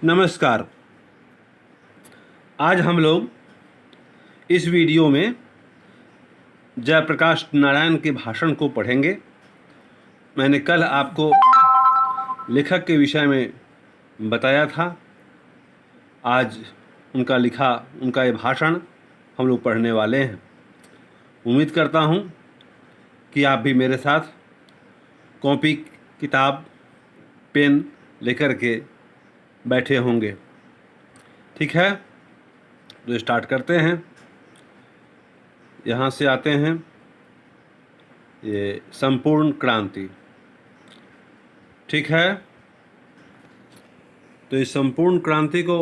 नमस्कार। आज हम लोग इस वीडियो में जयप्रकाश नारायण के भाषण को पढ़ेंगे। मैंने कल आपको लेखक के विषय में बताया था। आज उनका ये भाषण हम लोग पढ़ने वाले हैं। उम्मीद करता हूँ कि आप भी मेरे साथ कॉपी, किताब, पेन लेकर के बैठे होंगे। ठीक है, तो स्टार्ट करते हैं। यहाँ से आते हैं, ये संपूर्ण क्रांति। ठीक है, तो इस संपूर्ण क्रांति को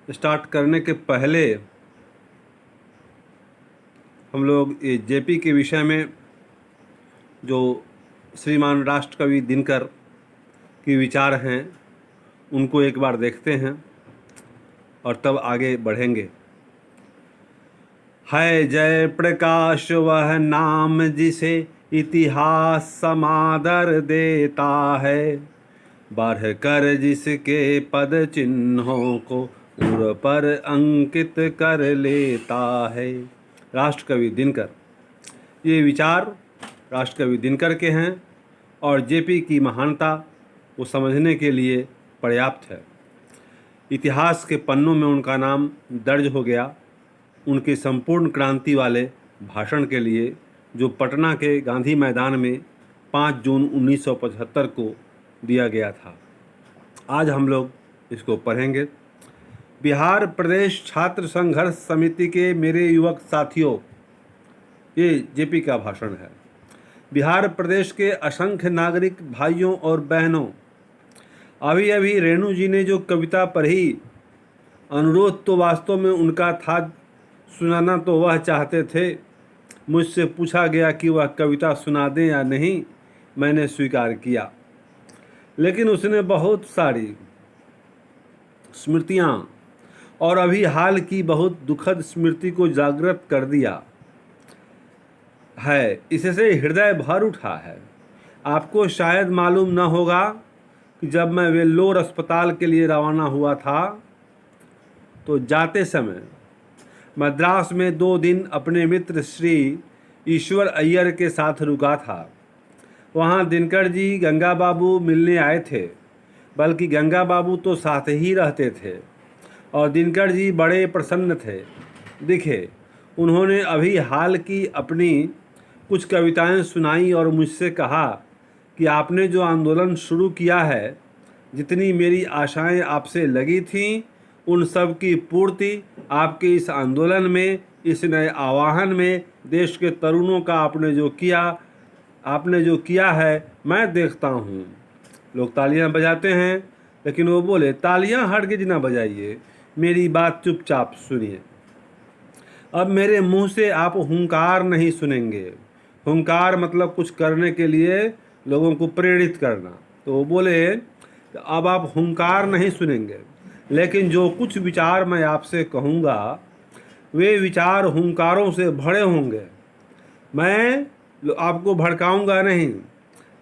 स्टार्ट करने के पहले हम लोग ये जेपी के विषय में जो श्रीमान राष्ट्रकवि दिनकर के विचार हैं उनको एक बार देखते हैं और तब आगे बढ़ेंगे। है जय प्रकाश वह नाम जिसे इतिहास समादर देता है, बढ़ कर जिसके पद चिन्हों को उर पर अंकित कर लेता है। राष्ट्रकवि दिनकर। ये विचार राष्ट्रकवि दिनकर के हैं और जेपी की महानता को समझने के लिए पर्याप्त है। इतिहास के पन्नों में उनका नाम दर्ज हो गया उनके संपूर्ण क्रांति वाले भाषण के लिए, जो पटना के गांधी मैदान में 5 जून 1975 को दिया गया था। आज हम लोग इसको पढ़ेंगे। बिहार प्रदेश छात्र संघर्ष समिति के मेरे युवक साथियों, ये जेपी का भाषण है। बिहार प्रदेश के असंख्य नागरिक भाइयों और बहनों, अभी अभी रेणु जी ने जो कविता पढ़ी, अनुरोध तो वास्तव में उनका था, सुनाना तो वह चाहते थे। मुझसे पूछा गया कि वह कविता सुना दें या नहीं, मैंने स्वीकार किया। लेकिन उसने बहुत सारी स्मृतियाँ और अभी हाल की बहुत दुखद स्मृति को जागृत कर दिया है। इससे हृदय भर उठा है। आपको शायद मालूम न होगा कि जब मैं वेल्लोर अस्पताल के लिए रवाना हुआ था तो जाते समय मद्रास में 2 दिन अपने मित्र श्री ईश्वर अय्यर के साथ रुका था। वहाँ दिनकर जी गंगा बाबू मिलने आए थे, बल्कि गंगा बाबू तो साथ ही रहते थे और दिनकर जी बड़े प्रसन्न थे दिखे। उन्होंने अभी हाल की अपनी कुछ कविताएं सुनाई और मुझसे कहा कि आपने जो आंदोलन शुरू किया है, जितनी मेरी आशाएं आपसे लगी थीं, उन सब की पूर्ति आपके इस आंदोलन में, इस नए आह्वान में देश के तरुणों का आपने जो किया है, मैं देखता हूँ। लोग तालियां बजाते हैं, लेकिन वो बोले तालियां हरगिज ना बजाइए, मेरी बात चुपचाप सुनिए। अब मेरे मुंह से आप हुंकार नहीं सुनेंगे। हुंकार मतलब कुछ करने के लिए लोगों को प्रेरित करना। तो वो बोले अब आप हुंकार नहीं सुनेंगे, लेकिन जो कुछ विचार मैं आपसे कहूँगा वे विचार हुंकारों से भरे होंगे। मैं आपको भड़काऊंगा नहीं,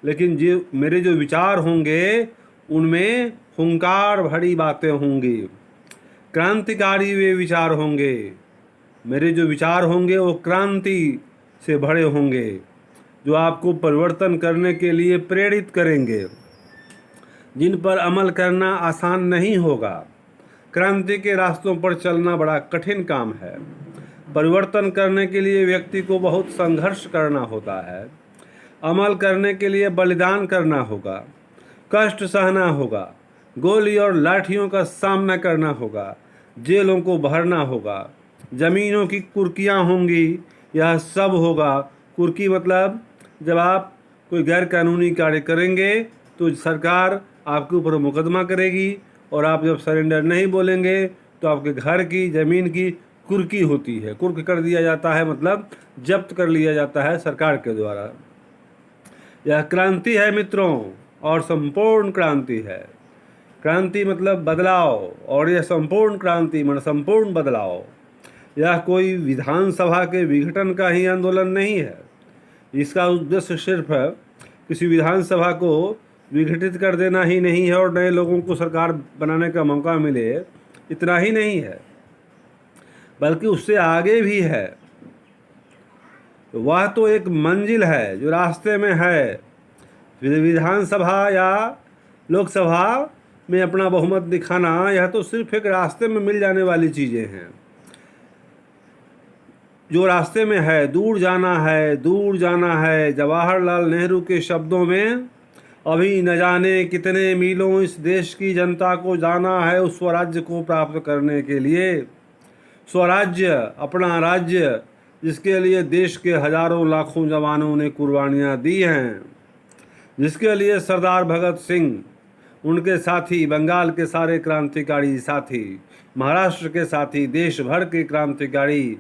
लेकिन मेरे जो विचार होंगे उनमें हुंकार भरी बातें होंगी। क्रांतिकारी वे विचार होंगे। मेरे जो विचार होंगे वो क्रांति से भरे होंगे, जो आपको परिवर्तन करने के लिए प्रेरित करेंगे, जिन पर अमल करना आसान नहीं होगा। क्रांति के रास्तों पर चलना बड़ा कठिन काम है। परिवर्तन करने के लिए व्यक्ति को बहुत संघर्ष करना होता है। अमल करने के लिए बलिदान करना होगा, कष्ट सहना होगा, गोली और लाठियों का सामना करना होगा, जेलों को भरना होगा, ज़मीनों की कुर्कियाँ होंगी, यह सब होगा। कुर्की मतलब जब आप कोई गैर कानूनी कार्य करेंगे तो सरकार आपके ऊपर मुकदमा करेगी, और आप जब सरेंडर नहीं बोलेंगे तो आपके घर की ज़मीन की कुर्की होती है। कुर्क कर दिया जाता है, मतलब जब्त कर लिया जाता है सरकार के द्वारा। यह क्रांति है मित्रों, और संपूर्ण क्रांति है। क्रांति मतलब बदलाव, और यह संपूर्ण क्रांति मतलब संपूर्ण बदलाव। यह कोई विधानसभा के विघटन का ही आंदोलन नहीं है। इसका उद्देश्य सिर्फ किसी विधानसभा को विघटित कर देना ही नहीं है और नए लोगों को सरकार बनाने का मौका मिले, इतना ही नहीं है, बल्कि उससे आगे भी है। वह तो एक मंजिल है जो रास्ते में है। विधानसभा या लोकसभा में अपना बहुमत दिखाना, यह तो सिर्फ एक रास्ते में मिल जाने वाली चीज़ें हैं। जो रास्ते में है, दूर जाना है, दूर जाना है। जवाहरलाल नेहरू के शब्दों में, अभी न जाने कितने मीलों इस देश की जनता को जाना है उस स्वराज्य को प्राप्त करने के लिए। स्वराज्य, अपना राज्य, जिसके लिए देश के हजारों लाखों जवानों ने कुर्बानियाँ दी हैं, जिसके लिए सरदार भगत सिंह, उनके साथी, बंगाल के सारे क्रांतिकारी साथी, महाराष्ट्र के साथी, देश भर के क्रांतिकारी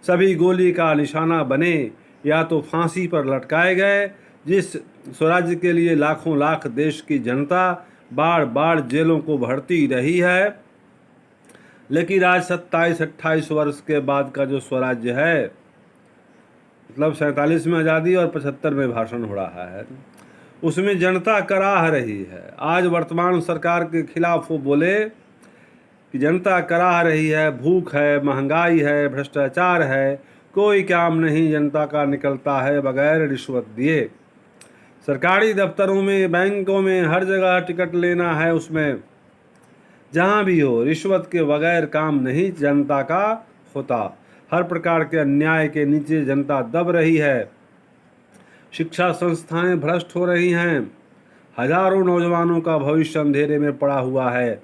सभी गोली का निशाना बने या तो फांसी पर लटकाए गए। जिस स्वराज्य के लिए लाखों लाख देश की जनता बार बार जेलों को भरती रही है, लेकिन आज 27-28 वर्ष के बाद का जो स्वराज्य है, मतलब 47 में आज़ादी और 75 में भाषण हो रहा है, उसमें जनता कराह रही है। आज वर्तमान सरकार के खिलाफ वो बोले कि जनता कराह रही है, भूख है, महंगाई है, भ्रष्टाचार है, कोई काम नहीं जनता का निकलता है बगैर रिश्वत दिए। सरकारी दफ्तरों में, बैंकों में, हर जगह टिकट लेना है, उसमें जहाँ भी हो रिश्वत के बगैर काम नहीं जनता का होता। हर प्रकार के अन्याय के नीचे जनता दब रही है। शिक्षा संस्थाएं भ्रष्ट हो रही हैं। हजारों नौजवानों का भविष्य अंधेरे में पड़ा हुआ है।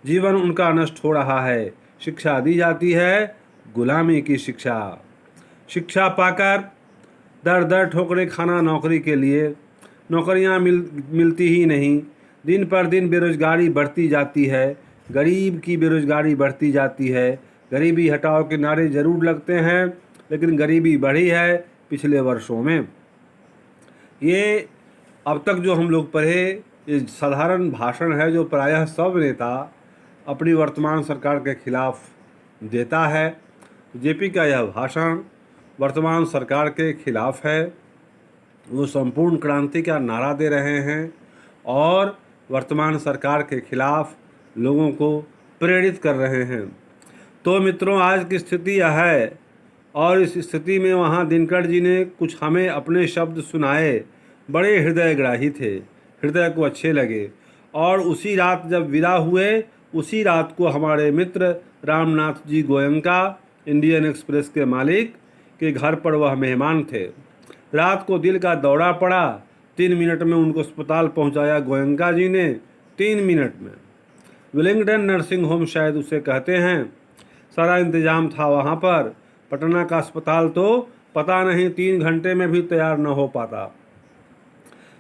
जीवन उनका नष्ट हो रहा है। शिक्षा दी जाती है गुलामी की शिक्षा। शिक्षा पाकर दर दर ठोकरें खाना नौकरी के लिए। नौकरियां मिलती ही नहीं। दिन पर दिन बेरोजगारी बढ़ती जाती है। गरीब की बेरोजगारी बढ़ती जाती है। गरीबी हटाओ के नारे जरूर लगते हैं, लेकिन गरीबी बढ़ी है पिछले वर्षों में। ये अब तक जो हम लोग पढ़े, ये साधारण भाषण है जो प्रायः सब नेता अपनी वर्तमान सरकार के खिलाफ देता है। जेपी का यह भाषण वर्तमान सरकार के खिलाफ है। वो संपूर्ण क्रांति का नारा दे रहे हैं और वर्तमान सरकार के खिलाफ लोगों को प्रेरित कर रहे हैं। तो मित्रों, आज की स्थिति यह है और इस स्थिति में वहाँ दिनकर जी ने कुछ हमें अपने शब्द सुनाए, बड़े हृदयग्राही थे, हृदय को अच्छे लगे। और उसी रात जब विदा हुए, उसी रात को हमारे मित्र रामनाथ जी गोयनका, इंडियन एक्सप्रेस के मालिक, के घर पर वह मेहमान थे। रात को दिल का दौरा पड़ा। 3 मिनट में उनको अस्पताल पहुंचाया गोयनका जी ने, 3 मिनट में। विलिंगडन नर्सिंग होम शायद उसे कहते हैं। सारा इंतजाम था वहाँ पर। पटना का अस्पताल तो पता नहीं 3 घंटे में भी तैयार न हो पाता।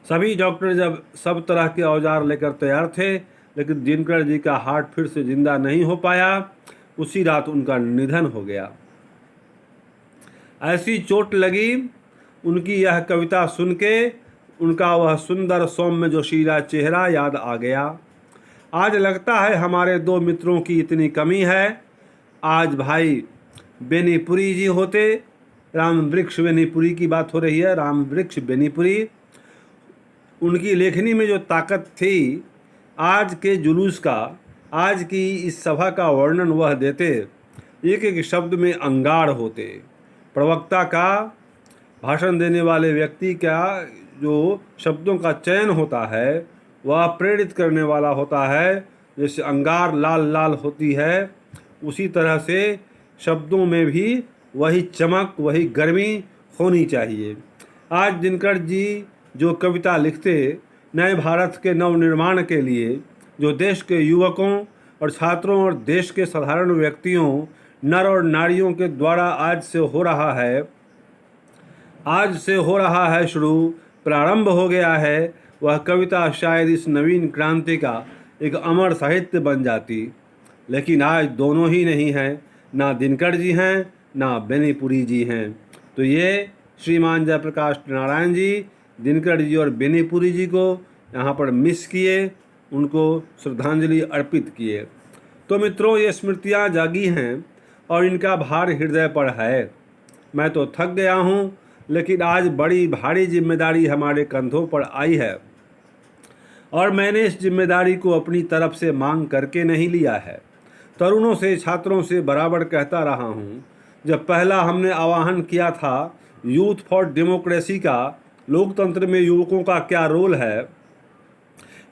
सभी डॉक्टर जब सब तरह के औजार लेकर तैयार थे, लेकिन दिनकर जी का हार्ट फिर से जिंदा नहीं हो पाया। उसी रात उनका निधन हो गया। ऐसी चोट लगी। उनकी यह कविता सुन के उनका वह सुंदर सौम्य जोशीला चेहरा याद आ गया। आज लगता है हमारे 2 मित्रों की इतनी कमी है। आज भाई बेनीपुरी जी होते, राम वृक्ष बेनीपुरी की बात हो रही है, राम वृक्ष बेनीपुरी, उनकी लेखनी में जो ताकत थी, आज के जुलूस का, आज की इस सभा का वर्णन वह देते। एक एक शब्द में अंगार होते। प्रवक्ता का, भाषण देने वाले व्यक्ति का जो शब्दों का चयन होता है वह प्रेरित करने वाला होता है। जैसे अंगार लाल लाल होती है, उसी तरह से शब्दों में भी वही चमक, वही गर्मी होनी चाहिए। आज दिनकर जी जो कविता लिखते, नए भारत के नवनिर्माण के लिए, जो देश के युवकों और छात्रों और देश के साधारण व्यक्तियों, नर और नारियों के द्वारा आज से हो रहा है शुरू, प्रारंभ हो गया है, वह कविता शायद इस नवीन क्रांति का एक अमर साहित्य बन जाती। लेकिन आज दोनों ही नहीं हैं, ना दिनकर जी हैं ना बेनीपुरी जी हैं। तो ये श्रीमान जयप्रकाश नारायण जी दिनकर जी और बेनीपुरी जी को यहाँ पर मिस किए, उनको श्रद्धांजलि अर्पित किए। तो मित्रों, ये स्मृतियाँ जागी हैं और इनका भार हृदय पर है। मैं तो थक गया हूँ, लेकिन आज बड़ी भारी जिम्मेदारी हमारे कंधों पर आई है। और मैंने इस जिम्मेदारी को अपनी तरफ से मांग करके नहीं लिया है। तरुणों से, छात्रों से बराबर कहता रहा हूँ, जब पहला हमने आह्वान किया था यूथ फॉर डेमोक्रेसी का, लोकतंत्र में युवकों का क्या रोल है,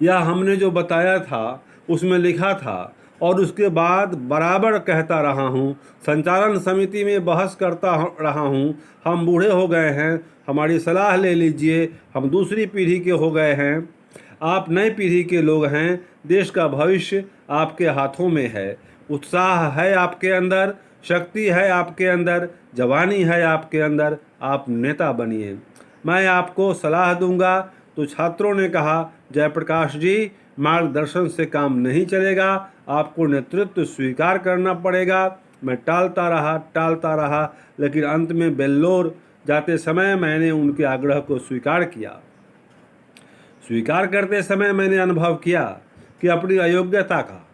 या हमने जो बताया था उसमें लिखा था, और उसके बाद बराबर कहता रहा हूँ, संचालन समिति में बहस करता रहा हूँ, हम बूढ़े हो गए हैं, हमारी सलाह ले लीजिए, हम दूसरी पीढ़ी के हो गए हैं, आप नई पीढ़ी के लोग हैं, देश का भविष्य आपके हाथों में है, उत्साह है आपके अंदर, शक्ति है आपके अंदर, जवानी है आपके अंदर, आप नेता बनिए, मैं आपको सलाह दूंगा। तो छात्रों ने कहा, जयप्रकाश जी, मार्गदर्शन से काम नहीं चलेगा, आपको नेतृत्व स्वीकार करना पड़ेगा। मैं टालता रहा, लेकिन अंत में वेल्लोर जाते समय मैंने उनके आग्रह को स्वीकार किया। स्वीकार करते समय मैंने अनुभव किया कि अपनी अयोग्यता का,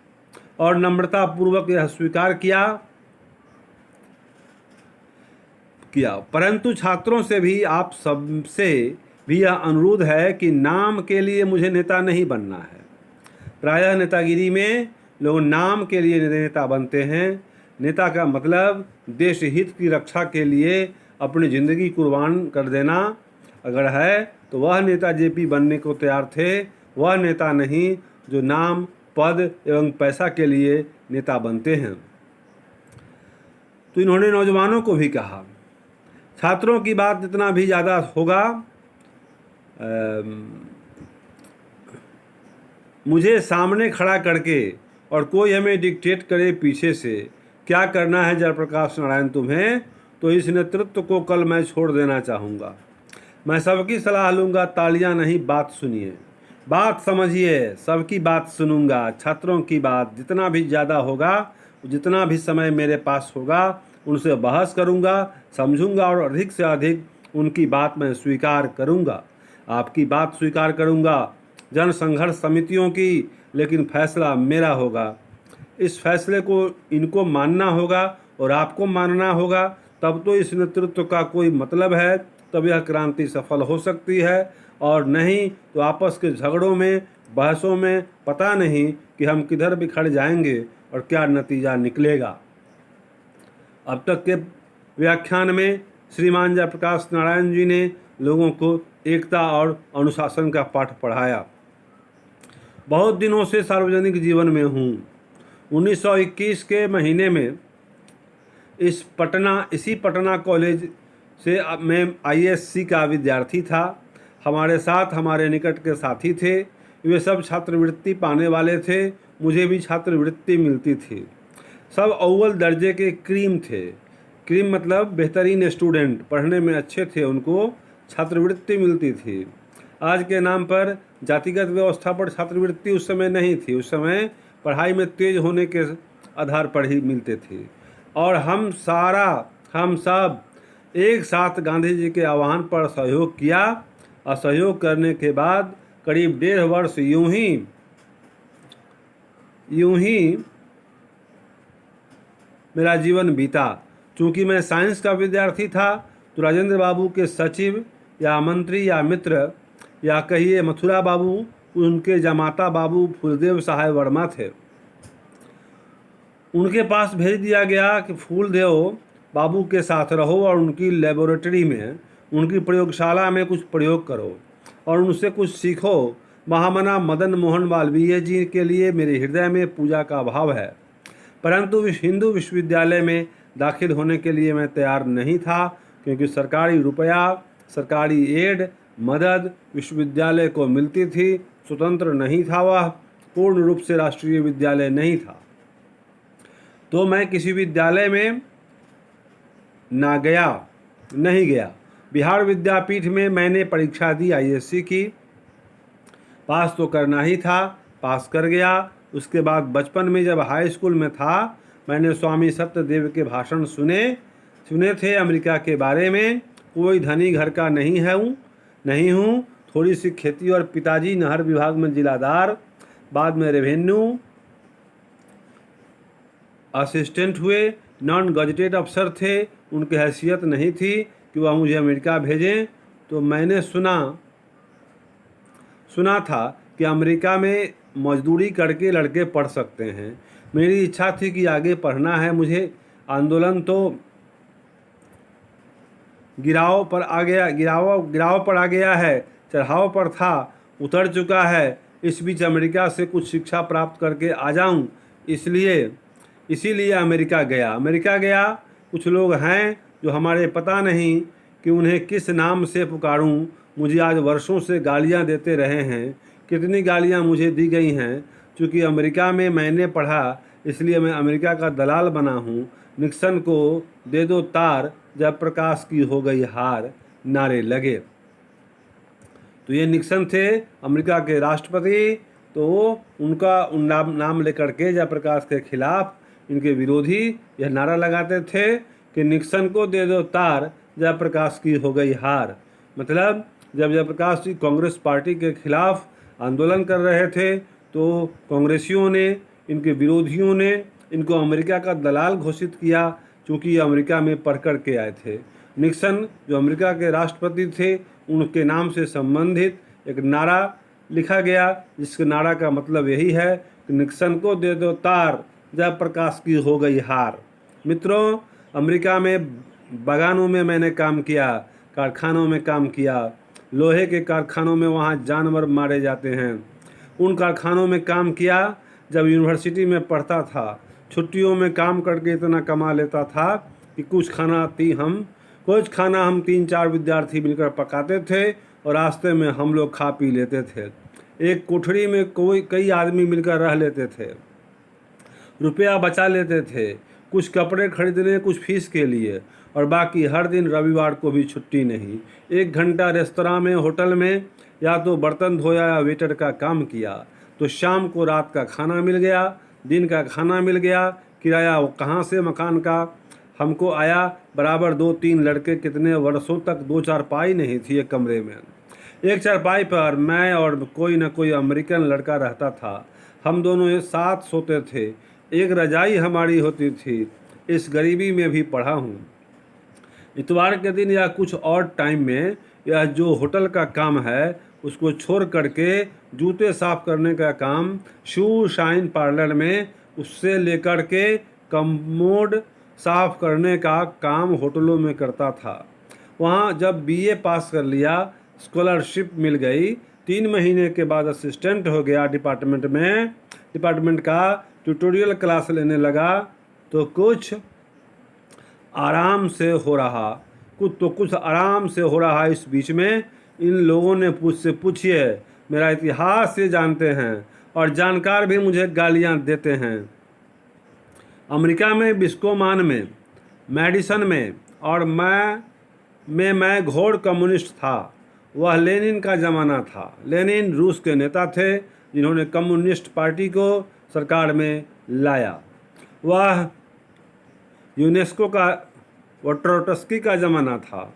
और नम्रता पूर्वक यह स्वीकार किया। परंतु छात्रों से भी, आप सबसे भी यह अनुरोध है कि नाम के लिए मुझे नेता नहीं बनना है। प्रायः नेतागिरी में लोग नाम के लिए नेता बनते हैं। नेता का मतलब देश हित की रक्षा के लिए अपनी ज़िंदगी कुर्बान कर देना अगर है तो वह नेता जेपी बनने को तैयार थे, वह नेता नहीं जो नाम, पद एवं पैसा के लिए नेता बनते हैं। तो इन्होंने नौजवानों को भी कहा, छात्रों की बात जितना भी ज़्यादा होगा, मुझे सामने खड़ा करके और कोई हमें डिक्टेट करे पीछे से क्या करना है जयप्रकाश नारायण तुम्हें, तो इस नेतृत्व को कल मैं छोड़ देना चाहूँगा। मैं सबकी सलाह लूँगा, तालियां नहीं, बात सुनिए, बात समझिए, सबकी बात सुनूंगा। छात्रों की बात जितना भी ज़्यादा होगा, जितना भी समय मेरे पास होगा, उनसे बहस करूँगा, समझूंगा और अधिक से अधिक उनकी बात मैं स्वीकार करूँगा। आपकी बात स्वीकार करूँगा, जन संघर्ष समितियों की, लेकिन फैसला मेरा होगा। इस फैसले को इनको मानना होगा और आपको मानना होगा, तब तो इस नेतृत्व का कोई मतलब है, तब यह क्रांति सफल हो सकती है, और नहीं तो आपस के झगड़ों में, बहसों में पता नहीं कि हम किधर बिखर जाएंगे और क्या नतीजा निकलेगा। अब तक के व्याख्यान में श्रीमान जयप्रकाश नारायण जी ने लोगों को एकता और अनुशासन का पाठ पढ़ाया। बहुत दिनों से सार्वजनिक जीवन में हूँ। 1921 के महीने में इसी पटना कॉलेज से मैं ISC का विद्यार्थी था। हमारे साथ हमारे निकट के साथी थे, वे सब छात्रवृत्ति पाने वाले थे, मुझे भी छात्रवृत्ति मिलती थी। सब अव्वल दर्जे के क्रीम थे। क्रीम मतलब बेहतरीन स्टूडेंट, पढ़ने में अच्छे थे, उनको छात्रवृत्ति मिलती थी। आज के नाम पर जातिगत व्यवस्था पर छात्रवृत्ति उस समय नहीं थी। उस समय पढ़ाई में तेज होने के आधार पर ही मिलते थे। और हम सब एक साथ गांधी जी के आह्वान पर सहयोग किया। असहयोग करने के बाद करीब 1.5 वर्ष यूं ही मेरा जीवन बीता। चूँकि मैं साइंस का विद्यार्थी था, तो राजेंद्र बाबू के सचिव या मंत्री या मित्र या कहिए मथुरा बाबू, उनके जमाता बाबू फूलदेव सहाय वर्मा थे। उनके पास भेज दिया गया कि फूलदेव बाबू के साथ रहो और उनकी लेबोरेटरी में, उनकी प्रयोगशाला में कुछ प्रयोग करो और उनसे कुछ सीखो। महामना मदन मोहन मालवीय जी के लिए मेरे हृदय में पूजा का भाव है, परंतु हिंदू विश्वविद्यालय में दाखिल होने के लिए मैं तैयार नहीं था, क्योंकि सरकारी रुपया, सरकारी एड, मदद विश्वविद्यालय को मिलती थी। स्वतंत्र नहीं था वह, पूर्ण रूप से राष्ट्रीय विद्यालय नहीं था। तो मैं किसी विद्यालय में नहीं गया। बिहार विद्यापीठ में मैंने परीक्षा दी, ISC की। पास तो करना ही था, पास कर गया। उसके बाद बचपन में जब हाई स्कूल में था, मैंने स्वामी सत्यदेव के भाषण सुने थे अमेरिका के बारे में। कोई धनी घर का नहीं हूँ, थोड़ी सी खेती और पिताजी नहर विभाग में जिलादार, बाद में रेवेन्यू असिस्टेंट हुए, नॉन गजेटेड अफसर थे। उनकी हैसियत नहीं थी कि वह मुझे अमेरिका भेजें। तो मैंने सुना था कि अमेरिका में मजदूरी करके लड़के पढ़ सकते हैं। मेरी इच्छा थी कि आगे पढ़ना है मुझे। आंदोलन तो गिराव पर आ गया है, चढ़ाव पर था, उतर चुका है। इस बीच अमेरिका से कुछ शिक्षा प्राप्त करके आ जाऊं, इसीलिए अमेरिका गया। कुछ लोग हैं जो हमारे पता नहीं कि उन्हें किस नाम से पुकारूं। मुझे आज वर्षों से गालियां देते रहे हैं। कितनी गालियां मुझे दी गई हैं। चूँकि अमेरिका में मैंने पढ़ा, इसलिए मैं अमेरिका का दलाल बना हूँ। निक्सन को दे दो तार, जयप्रकाश की हो गई हार, नारे लगे। तो ये निक्सन थे अमेरिका के राष्ट्रपति। तो उनका नाम लेकर के जयप्रकाश के खिलाफ इनके विरोधी यह नारा लगाते थे कि निक्सन को दे दो तार, जयप्रकाश की हो गई हार। मतलब जब जयप्रकाश जी कांग्रेस पार्टी के खिलाफ आंदोलन कर रहे थे तो कांग्रेसियों ने, इनके विरोधियों ने इनको अमेरिका का दलाल घोषित किया, क्योंकि ये अमेरिका में पढ़ कर के आए थे। निक्सन जो अमेरिका के राष्ट्रपति थे, उनके नाम से संबंधित एक नारा लिखा गया, जिसके नारा का मतलब यही है कि निक्सन को दे दो तार, जयप्रकाश की हो गई हार। मित्रों, अमेरिका में बागानों में मैंने काम किया, कारखानों में काम किया, लोहे के कारखानों में वहाँ जानवर मारे जाते हैं। उन कारखानों में काम किया जब यूनिवर्सिटी में पढ़ता था। छुट्टियों में काम करके इतना कमा लेता था कि कुछ खाना हम 3-4 विद्यार्थी मिलकर पकाते थे और रास्ते में हम लोग खा पी लेते थे। एक कोठरी में कई आदमी मिलकर रह लेते थे, रुपया बचा लेते थे, कुछ कपड़े खरीदने, कुछ फीस के लिए, और बाकी हर दिन रविवार को भी छुट्टी नहीं। 1 घंटा रेस्तरां में, होटल में या तो बर्तन धोया या वेटर का काम किया, तो शाम को रात का खाना मिल गया, दिन का खाना मिल गया। किराया कहाँ से मकान का हमको आया, बराबर 2-3 लड़के कितने वर्षों तक 2 चारपाई नहीं थी एक कमरे में। एक चारपाई पर मैं और कोई न कोई अमेरिकन लड़का रहता था। हम दोनों एक साथ सोते थे, एक रजाई हमारी होती थी। इस गरीबी में भी पढ़ा हूँ। इतवार के दिन या कुछ और टाइम में यह जो होटल का काम है, उसको छोड़ करके जूते साफ करने का काम शू शाइन पार्लर में, उससे लेकर के कमोड साफ करने का काम होटलों में करता था। वहाँ जब बीए पास कर लिया, स्कॉलरशिप मिल गई, 3 महीने के बाद असिस्टेंट हो गया डिपार्टमेंट का ट्यूटोरियल क्लास लेने लगा, तो कुछ आराम से हो रहा। इस बीच में इन लोगों ने मुझसे पूछिए, मेरा इतिहास से जानते हैं और जानकार भी मुझे गालियां देते हैं। अमेरिका में विस्कोमान में, मैडिसन में और मैं घोर कम्युनिस्ट था। वह लेनिन का ज़माना था। लेनिन रूस के नेता थे जिन्होंने कम्युनिस्ट पार्टी को सरकार में लाया। वह यूनेस्को का, ट्रोट्स्की का ज़माना था।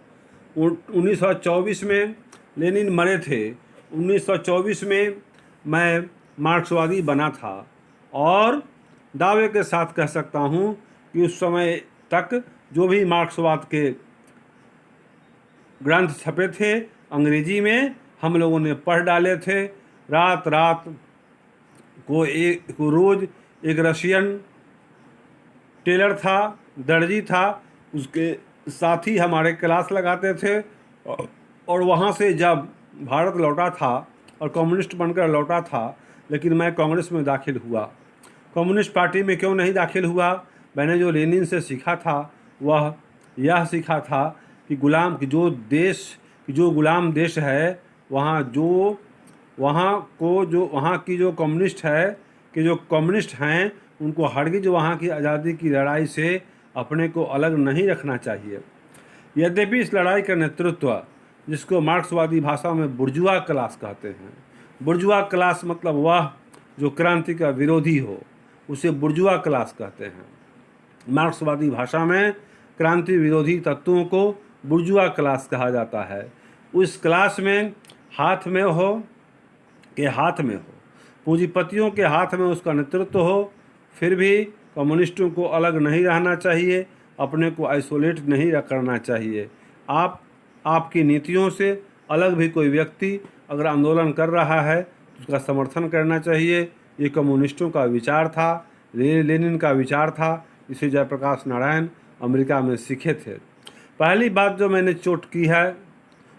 1924 में लेनिन मरे थे। 1924 में मैं मार्क्सवादी बना था और दावे के साथ कह सकता हूँ कि उस समय तक जो भी मार्क्सवाद के ग्रंथ छपे थे अंग्रेजी में, हम लोगों ने पढ़ डाले थे। रात को रोज़ एक रशियन टेलर था, दर्जी था, उसके साथ ही हमारे क्लास लगाते थे। और वहाँ से जब भारत लौटा था और कम्युनिस्ट बनकर लौटा था, लेकिन मैं कांग्रेस में दाखिल हुआ। कम्युनिस्ट पार्टी में क्यों नहीं दाखिल हुआ? मैंने जो लेनिन से सीखा था वह यह सीखा था कि जो गुलाम देश है, वहाँ की जो कम्युनिस्ट हैं, उनको हरगिज़ वहाँ की आज़ादी की लड़ाई से अपने को अलग नहीं रखना चाहिए। यद्यपि इस लड़ाई का नेतृत्व, जिसको मार्क्सवादी भाषा में बुर्जुआ क्लास कहते हैं, बुर्जुआ क्लास मतलब वह जो क्रांति का विरोधी हो, उसे बुर्जुआ क्लास कहते हैं। मार्क्सवादी भाषा में क्रांति विरोधी तत्वों को बुर्जुआ क्लास कहा जाता है। उस क्लास में हाथ में हो, पूंजीपतियों के हाथ में उसका नेतृत्व हो, फिर भी कम्युनिस्टों को अलग नहीं रहना चाहिए, अपने को आइसोलेट नहीं करना चाहिए। आपकी नीतियों से अलग भी कोई व्यक्ति अगर आंदोलन कर रहा है तो उसका समर्थन करना चाहिए। ये कम्युनिस्टों का विचार था, लेनिन का विचार था, इसे जयप्रकाश नारायण अमेरिका में सीखे थे। पहली बात जो मैंने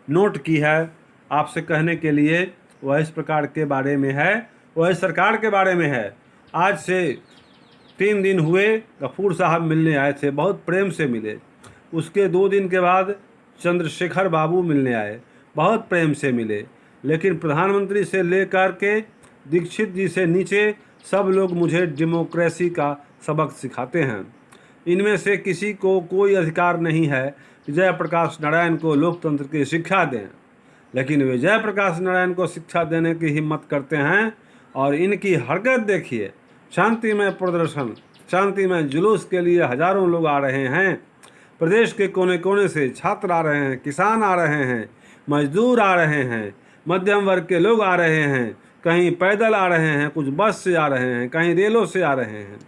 नोट की है आपसे कहने के लिए, वह इस प्रकार के बारे में है, वह इस सरकार के बारे में है। आज से 3 दिन हुए गफूर साहब मिलने आए थे, बहुत प्रेम से मिले। उसके 2 दिन के बाद चंद्रशेखर बाबू मिलने आए, बहुत प्रेम से मिले। लेकिन प्रधानमंत्री से लेकर के दीक्षित जी से नीचे सब लोग मुझे डेमोक्रेसी का सबक सिखाते हैं। इनमें से किसी को कोई अधिकार नहीं है कि जयप्रकाश नारायण को लोकतंत्र की शिक्षा दें, लेकिन वे जयप्रकाश नारायण को शिक्षा देने की हिम्मत करते हैं। और इनकी हरकत देखिए, शांतिमय प्रदर्शन, शांतिमय जुलूस के लिए हजारों लोग आ रहे हैं। प्रदेश के कोने कोने से छात्र आ रहे हैं, किसान आ रहे हैं, मजदूर आ रहे हैं, मध्यम वर्ग के लोग आ रहे हैं, कहीं पैदल आ रहे हैं, कुछ बस से आ रहे हैं, कहीं रेलों से आ रहे हैं,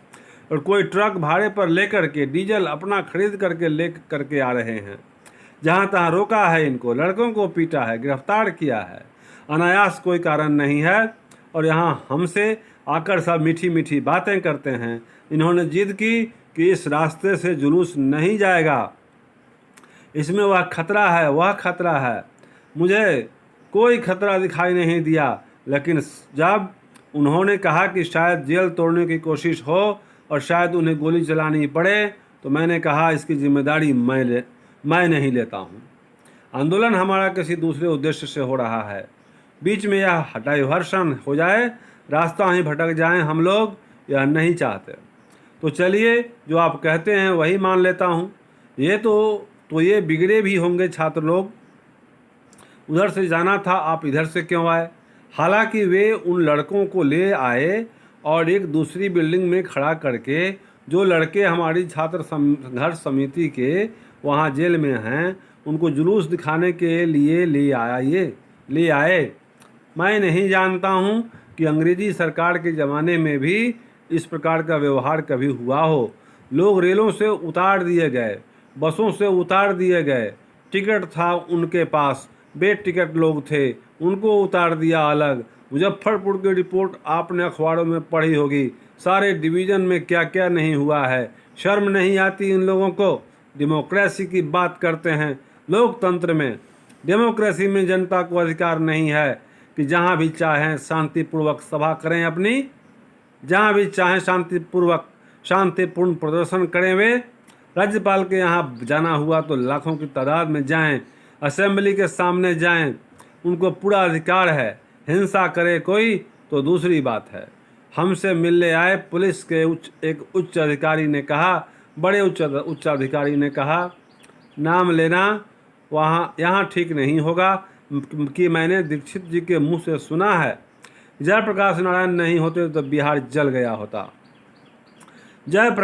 और कोई ट्रक भाड़े पर लेकर के डीजल अपना खरीद करके ले करके आ रहे हैं। जहाँ तहाँ रोका है, इनको लड़कों को पीटा है, गिरफ्तार किया है, अनायास कोई कारण नहीं है। और यहाँ हमसे आकर सब मीठी मीठी बातें करते हैं। इन्होंने जिद की कि इस रास्ते से जुलूस नहीं जाएगा, इसमें वह खतरा है, वह खतरा है। मुझे कोई खतरा दिखाई नहीं दिया, लेकिन जब उन्होंने कहा कि शायद जेल तोड़ने की कोशिश हो और शायद उन्हें गोली चलानी पड़े, तो मैंने कहा इसकी जिम्मेदारी मैं नहीं लेता हूँ। आंदोलन हमारा किसी दूसरे उद्देश्य से हो रहा है। बीच में यह डाइवर्शन हो जाए, रास्ता ही भटक जाएं हम लोग, यह नहीं चाहते। तो चलिए, जो आप कहते हैं वही मान लेता हूँ। ये तो ये बिगड़े भी होंगे छात्र लोग, उधर से जाना था, आप इधर से क्यों आए? हालांकि वे उन लड़कों को ले आए और एक दूसरी बिल्डिंग में खड़ा करके, जो लड़के हमारी छात्र संघर्ष समिति के वहाँ जेल में हैं, उनको जुलूस दिखाने के लिए ले आए। मैं नहीं जानता हूँ कि अंग्रेजी सरकार के ज़माने में भी इस प्रकार का व्यवहार कभी हुआ हो। लोग रेलों से उतार दिए गए, बसों से उतार दिए गए, टिकट था उनके पास, बेड टिकट लोग थे, उनको उतार दिया अलग। मुजफ्फरपुर की रिपोर्ट आपने अखबारों में पढ़ी होगी, सारे डिवीज़न में क्या क्या नहीं हुआ है। शर्म नहीं आती इन लोगों को? डेमोक्रेसी की बात करते हैं। लोकतंत्र में, डेमोक्रेसी में जनता को अधिकार नहीं है कि जहाँ भी चाहें शांतिपूर्वक सभा करें अपनी, जहाँ भी चाहें शांतिपूर्ण प्रदर्शन करें। वे राज्यपाल के यहाँ जाना हुआ तो लाखों की तादाद में जाएं, असेंबली के सामने जाएं, उनको पूरा अधिकार है। हिंसा करे कोई तो दूसरी बात है। हमसे मिलने आए पुलिस के एक उच्च अधिकारी ने कहा, बड़े उच्च अधिकारी ने कहा, नाम लेना यहाँ ठीक नहीं होगा कि मैंने दीक्षित जी के मुंह से सुना है, जयप्रकाश नारायण नहीं होते तो बिहार जल गया होता। जब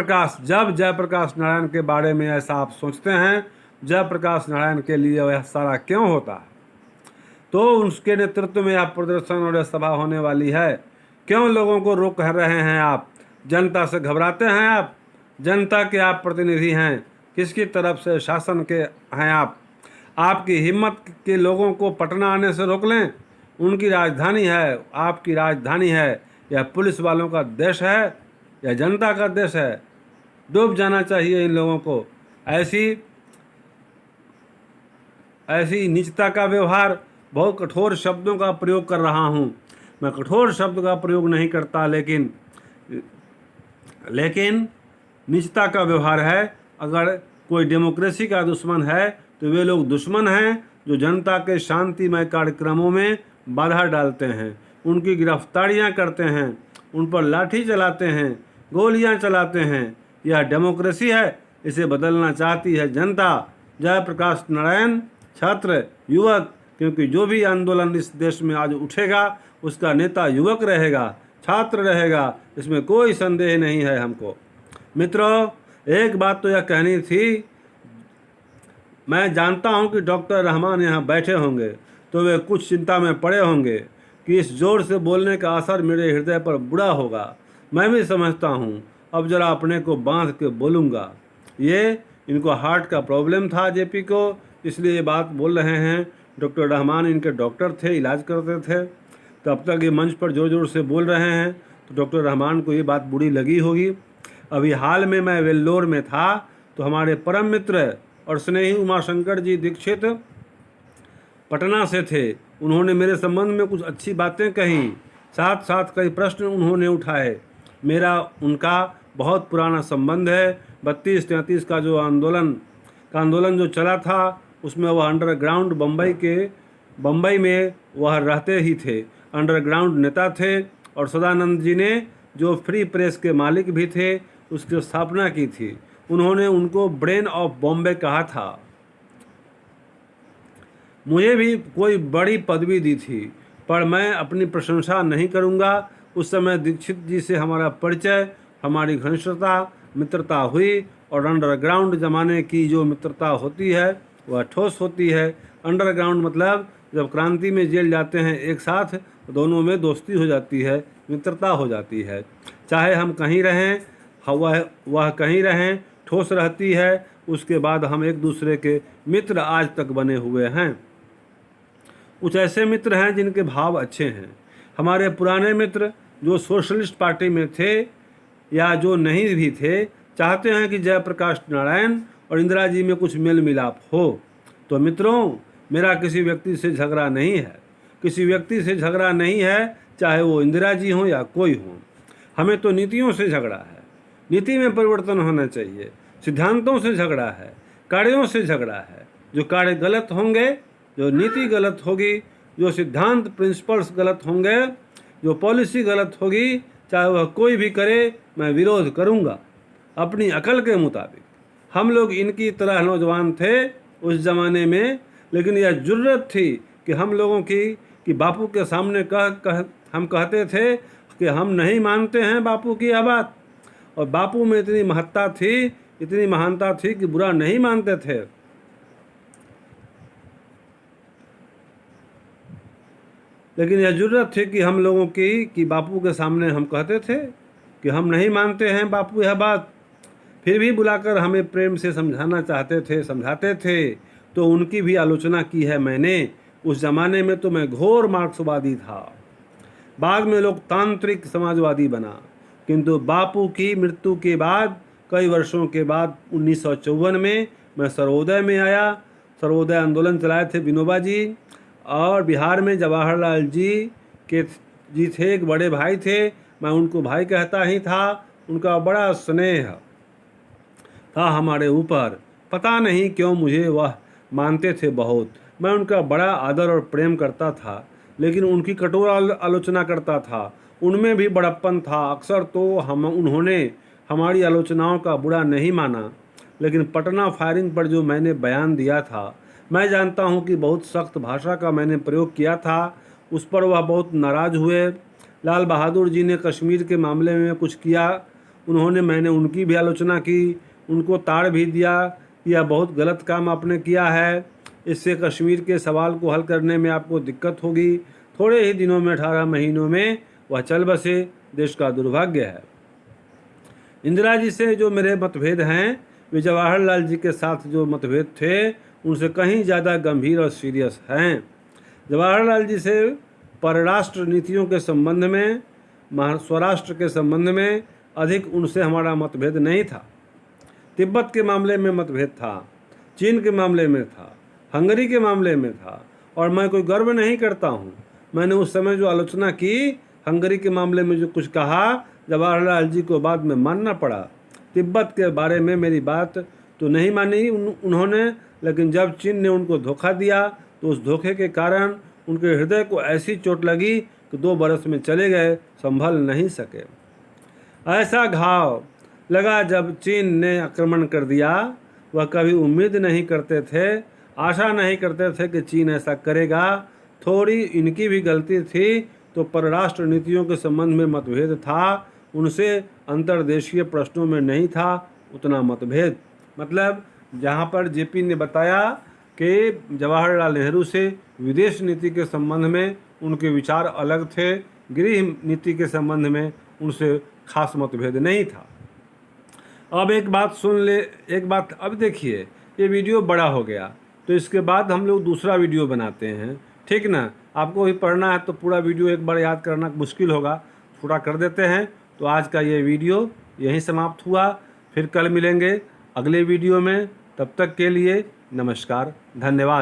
जयप्रकाश नारायण के बारे में ऐसा आप सोचते हैं, जयप्रकाश नारायण के लिए वह सारा क्यों होता है? तो उसके नेतृत्व में आप प्रदर्शन और सभा होने वाली है। क्यों लोगों को रोक रहे हैं आप? जनता से घबराते हैं आप? जनता के आप प्रतिनिधि हैं, किसकी तरफ से शासन के हैं आप? आपकी हिम्मत के लोगों को पटना आने से रोक लें? उनकी राजधानी है, आपकी राजधानी है। यह पुलिस वालों का देश है या जनता का देश है? डूब जाना चाहिए इन लोगों को। ऐसी नीचता का व्यवहार, बहुत कठोर शब्दों का प्रयोग कर रहा हूँ मैं, कठोर शब्द का प्रयोग नहीं करता, लेकिन नीचता का व्यवहार है। अगर कोई डेमोक्रेसी का दुश्मन है तो वे लोग दुश्मन हैं जो जनता के शांतिमय कार्यक्रमों में बाधा डालते हैं, उनकी गिरफ्तारियां करते हैं, उन पर लाठी चलाते हैं, गोलियां चलाते हैं। यह डेमोक्रेसी है, इसे बदलना चाहती है जनता। जयप्रकाश नारायण छात्र, युवक, क्योंकि जो भी आंदोलन इस देश में आज उठेगा उसका नेता युवक रहेगा, छात्र रहेगा, इसमें कोई संदेह नहीं है हमको। मित्रों, एक बात तो यह कहनी थी, मैं जानता हूं कि डॉक्टर रहमान यहाँ बैठे होंगे तो वे कुछ चिंता में पड़े होंगे कि इस जोर से बोलने का असर मेरे हृदय पर बुरा होगा। मैं भी समझता हूँ, अब जरा अपने को बांध के बोलूँगा। ये इनको हार्ट का प्रॉब्लम था जेपी को, इसलिए ये बात बोल रहे हैं। डॉक्टर रहमान इनके डॉक्टर थे, इलाज करते थे। तब तक ये मंच पर ज़ोर ज़ोर से बोल रहे हैं, तो डॉक्टर रहमान को ये बात बुरी लगी होगी। अभी हाल में मैं वेल्लोर में था, तो हमारे परम मित्र और स्नेही उमाशंकर जी दीक्षित पटना से थे। उन्होंने मेरे संबंध में कुछ अच्छी बातें कही, साथ साथ कई प्रश्न उन्होंने उठाए। मेरा उनका बहुत पुराना संबंध है। 32-33 का जो आंदोलन जो चला था, उसमें वह अंडरग्राउंड बम्बई में वह रहते ही थे, अंडरग्राउंड नेता थे। और सदानंद जी ने जो फ्री प्रेस के मालिक भी थे, उसकी स्थापना की थी। उन्होंने उनको ब्रेन ऑफ बॉम्बे कहा था। मुझे भी कोई बड़ी पदवी दी थी, पर मैं अपनी प्रशंसा नहीं करूंगा। उस समय दीक्षित जी से हमारा परिचय, हमारी घनिष्ठता, मित्रता हुई। और अंडरग्राउंड ज़माने की जो मित्रता होती है वह ठोस होती है। अंडरग्राउंड मतलब जब क्रांति में जेल जाते हैं एक साथ, तो दोनों में दोस्ती हो जाती है, मित्रता हो जाती है। चाहे हम कहीं रहें, वह कहीं रहें, ठोस रहती है। उसके बाद हम एक दूसरे के मित्र आज तक बने हुए हैं। कुछ ऐसे मित्र हैं जिनके भाव अच्छे हैं। हमारे पुराने मित्र जो सोशलिस्ट पार्टी में थे या जो नहीं भी थे, चाहते हैं कि जयप्रकाश नारायण और इंदिरा जी में कुछ मेल मिलाप हो। तो मित्रों, मेरा किसी व्यक्ति से झगड़ा नहीं है, किसी व्यक्ति से झगड़ा नहीं है, चाहे वो इंदिरा जी हों या कोई हो। हमें तो नीतियों से झगड़ा है। नीति में परिवर्तन होना चाहिए। सिद्धांतों से झगड़ा है, कार्यों से झगड़ा है। जो कार्य गलत होंगे, जो नीति गलत होगी, जो सिद्धांत प्रिंसिपल्स गलत होंगे, जो पॉलिसी गलत होगी, चाहे वह कोई भी करे, मैं विरोध करूंगा अपनी अकल के मुताबिक। हम लोग इनकी तरह नौजवान थे उस ज़माने में, लेकिन यह जुर्रत थी कि हम लोगों की कि बापू के सामने हम कहते थे कि हम नहीं मानते हैं बापू की यह बात। और बापू में इतनी महत्ता थी, इतनी महानता थी कि बुरा नहीं मानते थे। लेकिन यह जरूरत थी कि हम लोगों की कि बापू के सामने हम कहते थे कि हम नहीं मानते हैं बापू यह बात। फिर भी बुलाकर हमें प्रेम से समझाना समझाते थे। तो उनकी भी आलोचना की है मैंने। उस ज़माने में तो मैं घोर मार्क्सवादी था, बाद में लोकतांत्रिक समाजवादी बना। किंतु बापू की मृत्यु के बाद कई वर्षों के बाद 1954 में मैं सर्वोदय में आया। सर्वोदय आंदोलन चलाए थे विनोबा जी, और बिहार में जवाहरलाल जी थे, एक बड़े भाई थे। मैं उनको भाई कहता ही था। उनका बड़ा स्नेह था हमारे ऊपर। पता नहीं क्यों मुझे वह मानते थे बहुत। मैं उनका बड़ा आदर और प्रेम करता था, लेकिन उनकी कठोर आलोचना करता था। उनमें भी बड़प्पन था। अक्सर तो उन्होंने हमारी आलोचनाओं का बुरा नहीं माना, लेकिन पटना फायरिंग पर जो मैंने बयान दिया था, मैं जानता हूं कि बहुत सख्त भाषा का मैंने प्रयोग किया था। उस पर वह बहुत नाराज़ हुए। लाल बहादुर जी ने कश्मीर के मामले में कुछ किया, मैंने उनकी भी आलोचना की, उनको ताड़ भी दिया कि यह बहुत गलत काम आपने किया है। इससे कश्मीर के सवाल को हल करने में आपको दिक्कत होगी। थोड़े ही दिनों में 18 महीनों में वह चल बसे। देश का दुर्भाग्य है। इंदिरा जी से जो मेरे मतभेद हैं, वे जवाहरलाल जी के साथ जो मतभेद थे उनसे कहीं ज़्यादा गंभीर और सीरियस हैं। जवाहरलाल जी से परराष्ट्र नीतियों के संबंध में, स्वराष्ट्र के संबंध में अधिक उनसे हमारा मतभेद नहीं था। तिब्बत के मामले में मतभेद था, चीन के मामले में था, हंगरी के मामले में था। और मैं कोई गर्व नहीं करता हूँ। मैंने उस समय जो आलोचना की, हंगरी के मामले में जो कुछ कहा, जवाहरलाल जी को बाद में मानना पड़ा। तिब्बत के बारे में मेरी बात तो नहीं मानी उन्होंने, लेकिन जब चीन ने उनको धोखा दिया, तो उस धोखे के कारण उनके हृदय को ऐसी चोट लगी कि 2 बरस में चले गए, संभल नहीं सके। ऐसा घाव लगा जब चीन ने आक्रमण कर दिया। वह कभी उम्मीद नहीं करते थे, आशा नहीं करते थे कि चीन ऐसा करेगा। थोड़ी इनकी भी गलती थी। तो परराष्ट्र नीतियों के संबंध में मतभेद था, उनसे अंतर्देशीय प्रश्नों में नहीं था उतना मतभेद। मतलब जहाँ पर जेपी ने बताया कि जवाहरलाल नेहरू से विदेश नीति के संबंध में उनके विचार अलग थे, गृह नीति के संबंध में उनसे खास मतभेद नहीं था। अब एक बात सुन ले, एक बात अब देखिए, ये वीडियो बड़ा हो गया, तो इसके बाद हम लोग दूसरा वीडियो बनाते हैं। ठीक ना। आपको भी पढ़ना है तो पूरा वीडियो एक बार याद करना मुश्किल होगा, थोड़ा कर देते हैं। तो आज का ये वीडियो यहीं समाप्त हुआ, फिर कल मिलेंगे अगले वीडियो में। तब तक के लिए नमस्कार, धन्यवाद।